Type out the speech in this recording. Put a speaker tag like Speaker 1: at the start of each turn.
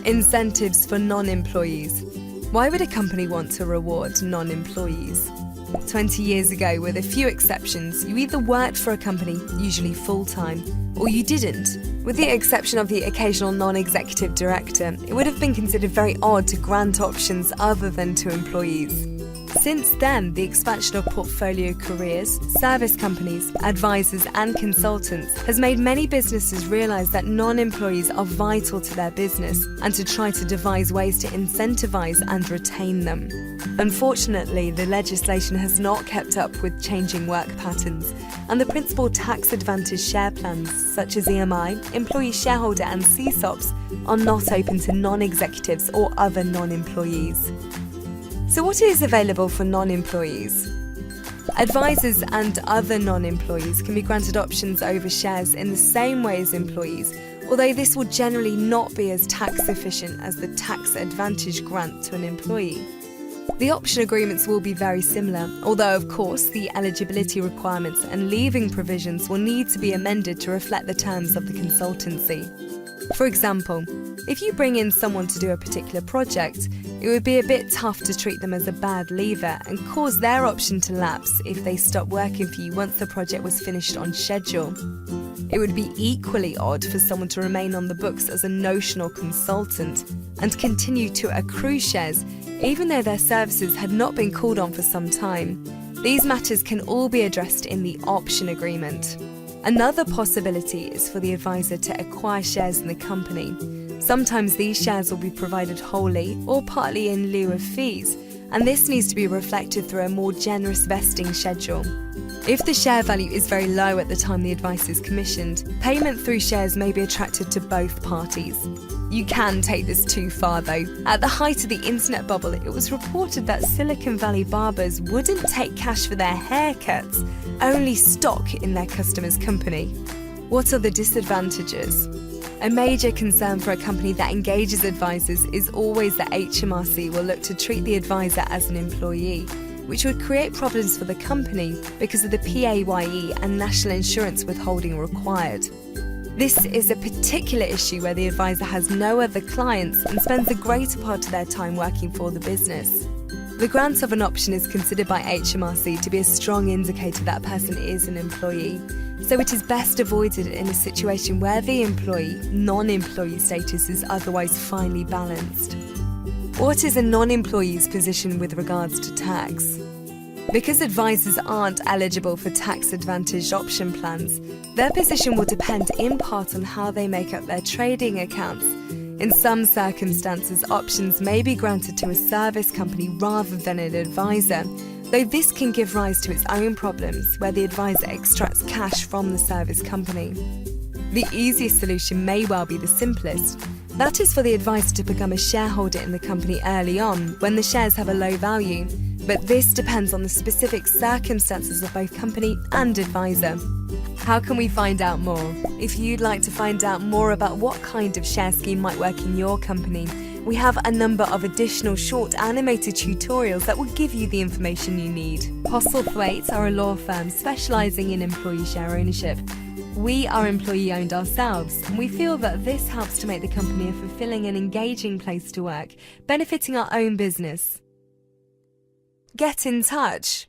Speaker 1: Incentives for non-employees. Why would a company want to reward non-employees? 20 years ago, with a few exceptions, you either worked for a company, usually full-time, or you didn't. With the exception of the occasional non-executive director, it would have been considered very odd to grant options other than to employees. Since then, the expansion of portfolio careers, service companies, advisors and consultants has made many businesses realize that non-employees are vital to their business and to try to devise ways to incentivize and retain them. Unfortunately, the legislation has not kept up with changing work patterns, and the principal tax-advantaged share plans such as EMI, employee shareholder and CSOPs are not open to non-executives or other non-employees. So what is available for non-employees? Advisors and other non-employees can be granted options over shares in the same way as employees, although this will generally not be as tax efficient as the tax advantage grant to an employee. The option agreements will be very similar, although of course the eligibility requirements and leaving provisions will need to be amended to reflect the terms of the consultancy. For example, if you bring in someone to do a particular project, it would be a bit tough to treat them as a bad leaver and cause their option to lapse if they stop working for you once the project was finished on schedule. It would be equally odd for someone to remain on the books as a notional consultant and continue to accrue shares even though their services had not been called on for some time. These matters can all be addressed in the option agreement. Another possibility is for the advisor to acquire shares in the company. Sometimes these shares will be provided wholly or partly in lieu of fees, and this needs to be reflected through a more generous vesting schedule. If the share value is very low at the time the advice is commissioned, payment through shares may be attractive to both parties. You can take this too far though. At the height of the internet bubble, it was reported that Silicon Valley barbers wouldn't take cash for their haircuts, only stock in their customer's company. What are the disadvantages? A major concern for a company that engages advisors is always that HMRC will look to treat the advisor as an employee, which would create problems for the company because of the PAYE and national insurance withholding required. This is a particular issue where the advisor has no other clients and spends the greater part of their time working for the business. The grant of an option is considered by HMRC to be a strong indicator that a person is an employee, so it is best avoided in a situation where the employee, non-employee status is otherwise finely balanced. What is a non-employee's position with regards to tax? Because advisors aren't eligible for tax-advantaged option plans, their position will depend in part on how they make up their trading accounts. In some circumstances, options may be granted to a service company rather than an advisor, though this can give rise to its own problems where the advisor extracts cash from the service company. The easiest solution may well be the simplest. That is for the advisor to become a shareholder in the company early on when the shares have a low value, but this depends on the specific circumstances of both company and advisor. How can we find out more? If you'd like to find out more about what kind of share scheme might work in your company, we have a number of additional short animated tutorials that will give you the information you need. Postlethwaite are a law firm specialising in employee share ownership. We are employee-owned ourselves, and we feel that this helps to make the company a fulfilling and engaging place to work, benefiting our own business. Get in touch!